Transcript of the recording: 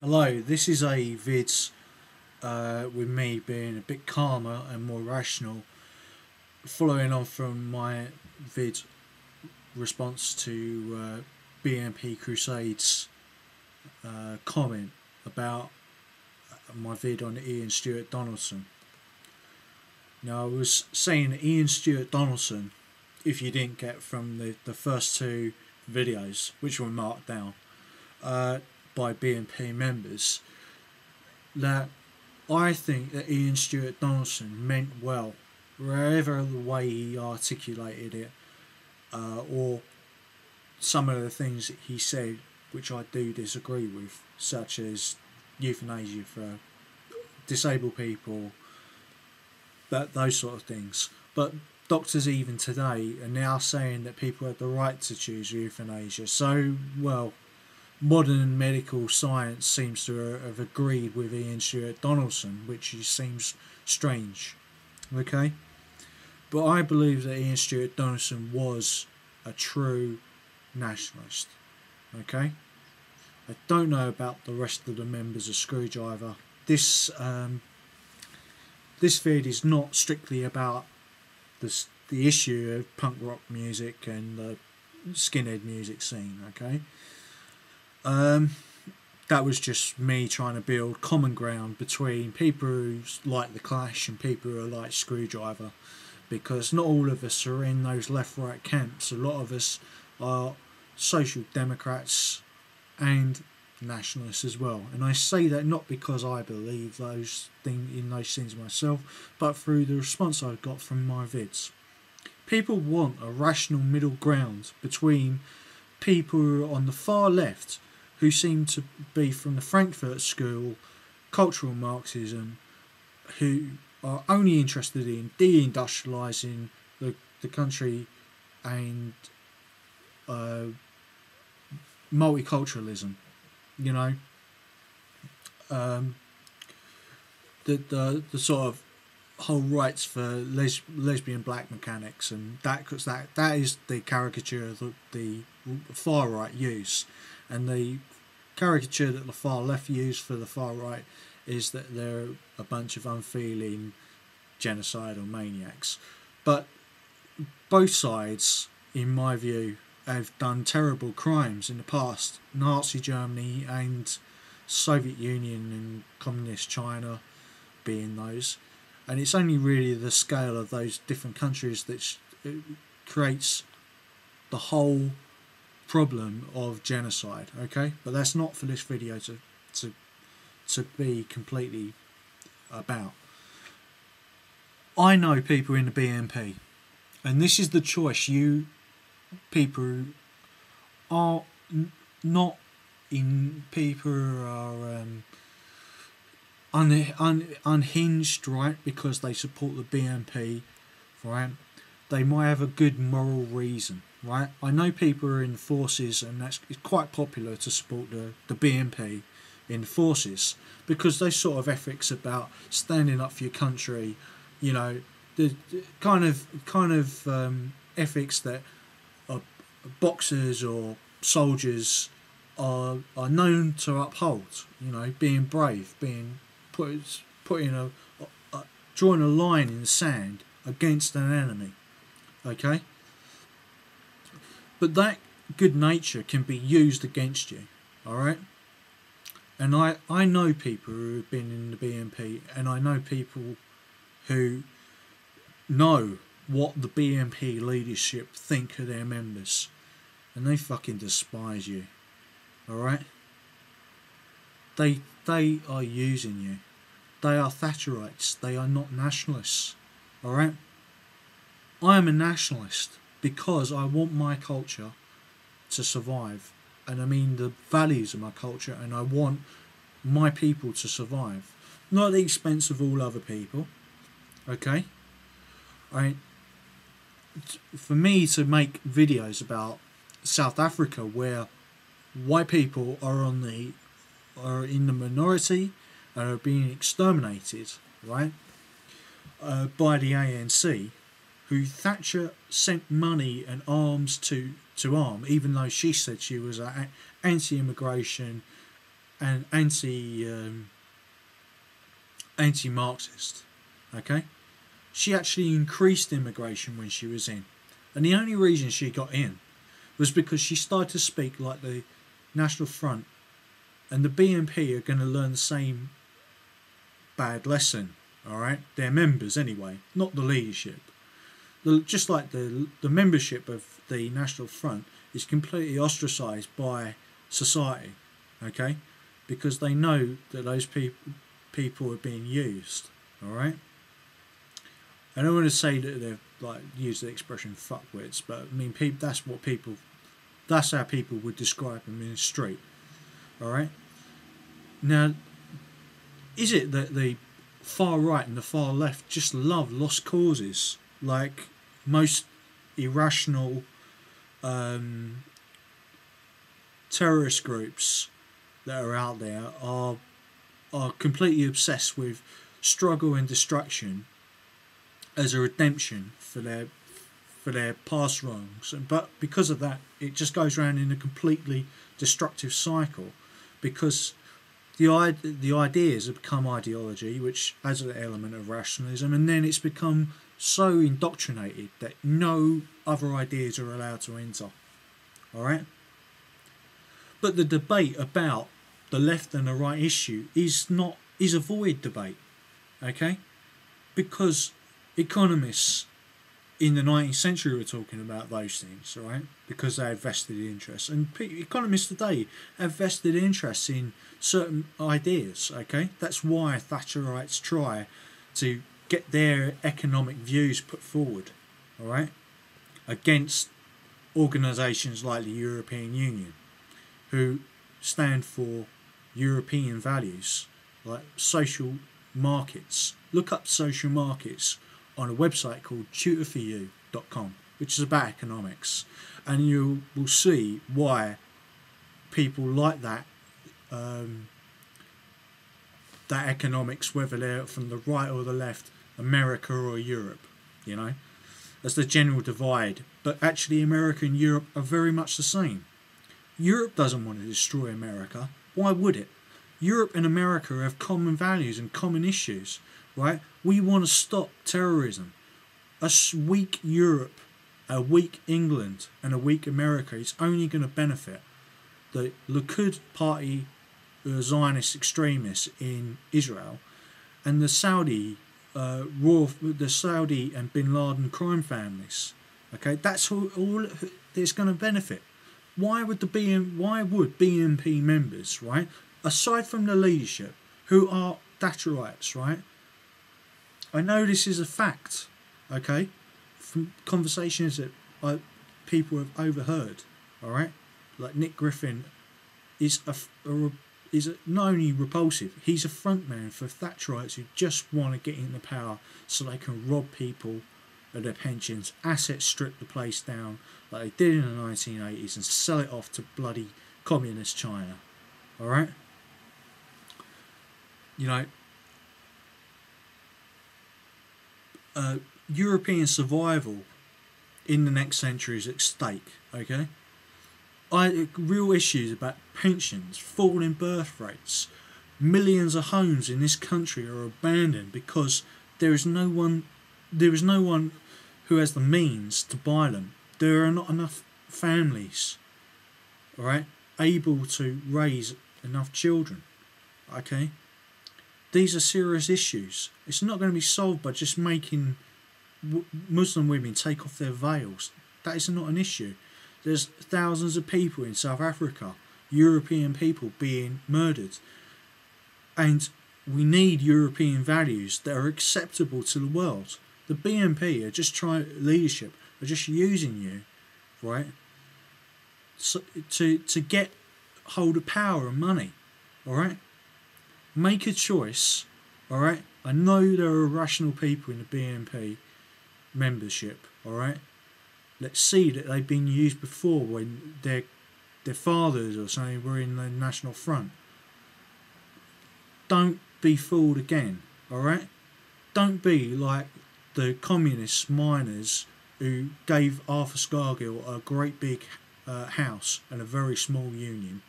Hello, this is a vid with me being a bit calmer and more rational, following on from my vid response to BNP Crusade's comment about my vid on Ian Stewart Donaldson. Now, I was saying that Ian Stewart Donaldson, if you didn't get from the first two videos, which were marked down by BNP members, that I think that Ian Stewart Donaldson meant well, wherever the way he articulated it, or some of the things that he said, which I do disagree with, such as euthanasia for disabled people, those sort of things. But doctors even today are now saying that people have the right to choose euthanasia. So, well, modern medical science seems to have agreed with Ian Stewart Donaldson, which seems strange. Okay? But I believe that Ian Stewart Donaldson was a true nationalist. Okay? I don't know about the rest of the members of Screwdriver. This vid is not strictly about the issue of punk rock music and the skinhead music scene. Okay? That was just me trying to build common ground between people who like The Clash and people who are like Screwdriver, because not all of us are in those left-right camps. A lot of us are social democrats and nationalists as well, and I say that not because I believe those things myself, but through the response I've got from my vids. People want a rational middle ground between people who are on the far left, who seem to be from the Frankfurt School, cultural Marxism, who are only interested in deindustrialising the country and multiculturalism. You know, the sort of whole rights for lesbian black mechanics, and that is the caricature that the far right use, and the caricature that the far left use for the far right is that they're a bunch of unfeeling genocidal maniacs. But both sides, in my view, have done terrible crimes in the past. Nazi Germany and Soviet Union and Communist China being those. And it's only really the scale of those different countries that creates the whole problem of genocide. Okay, but that's not for this video to be completely about. I know people in the BNP, and this is the choice you people who are not in people who are unhinged, right, because they support the BNP, right? They might have a good moral reason, right? I know people are in forces, and it's quite popular to support the BNP in forces, because those sort of ethics about standing up for your country, you know, the kind of ethics that boxers or soldiers are known to uphold. You know, being brave, being putting drawing a line in the sand against an enemy. Okay, but that good nature can be used against you. All right, and I know people who have been in the BNP, and I know people who know what the BNP leadership think of their members, and they fucking despise you. Alright? They are using you. They are Thatcherites. They are not nationalists. Alright? I am a nationalist because I want my culture to survive, and I mean the values of my culture, and I want my people to survive, not at the expense of all other people. Okay? For me to make videos about South Africa, where white people are in the minority and are being exterminated, right, by the ANC, who Thatcher sent money and arms to arm, even though she said she was an anti-immigration, and anti-Marxist. Okay, she actually increased immigration when she was in, and the only reason she got in was because she started to speak like the National Front, and the BNP are going to learn the same bad lesson. All right, their members anyway, not the leadership. Just like the membership of the National Front is completely ostracised by society, okay, because they know that those people are being used. All right, I don't want to say that they've like used the expression fuckwits, but I mean that's how people would describe them in the street. All right, now is it that the far right and the far left just love lost causes? Like most irrational terrorist groups that are out there are completely obsessed with struggle and destruction as a redemption for their past wrongs, but because of that, it just goes around in a completely destructive cycle, because the ideas have become ideology, which has an element of rationalism, and then it's become so indoctrinated that no other ideas are allowed to enter. All right, but the debate about the left and the right issue is a void debate, okay, because economists in the 19th century were talking about those things, all right, because they had vested interests, and economists today have vested interests in certain ideas, okay. That's why Thatcherites try to get their economic views put forward, all right, against organisations like the European Union, who stand for European values like social markets. Look up social markets on a website called tutorforyou.com, which is about economics, and you will see why people like that that economics, whether they're from the right or the left, America or Europe, you know, as the general divide. But actually America and Europe are very much the same. Europe doesn't want to destroy America. Why would it? Europe and America have common values and common issues, right? We want to stop terrorism. A weak Europe, a weak England and a weak America is only going to benefit the Likud party, the Zionist extremists in Israel, and the Saudi and Bin Laden crime families. Okay, that's all it's going to benefit. Why would BNP members, right, aside from the leadership, who are Thatcherites, right? I know this is a fact, okay, from conversations that people have overheard, all right. Like Nick Griffin is not only repulsive, he's a frontman for Thatcherites who just want to get into power so they can rob people of their pensions, asset strip the place down like they did in the 1980s and sell it off to bloody communist China. Alright? You know, European survival in the next century is at stake, okay? Real issues about pensions, falling birth rates, millions of homes in this country are abandoned because there is no one who has the means to buy them. There are not enough families, all right, able to raise enough children. Okay, these are serious issues. It's not going to be solved by just making Muslim women take off their veils. That is not an issue. There's thousands of people in South Africa, European people being murdered, and we need European values that are acceptable to the world. The BNP are just leadership are just using you, right, so, to get hold of power and money, all right. Make a choice, all right. I know there are rational people in the BNP membership, all right. Let's see that they've been used before when their fathers or something were in the National Front. Don't be fooled again, alright? Don't be like the communist miners who gave Arthur Scargill a great big house and a very small union,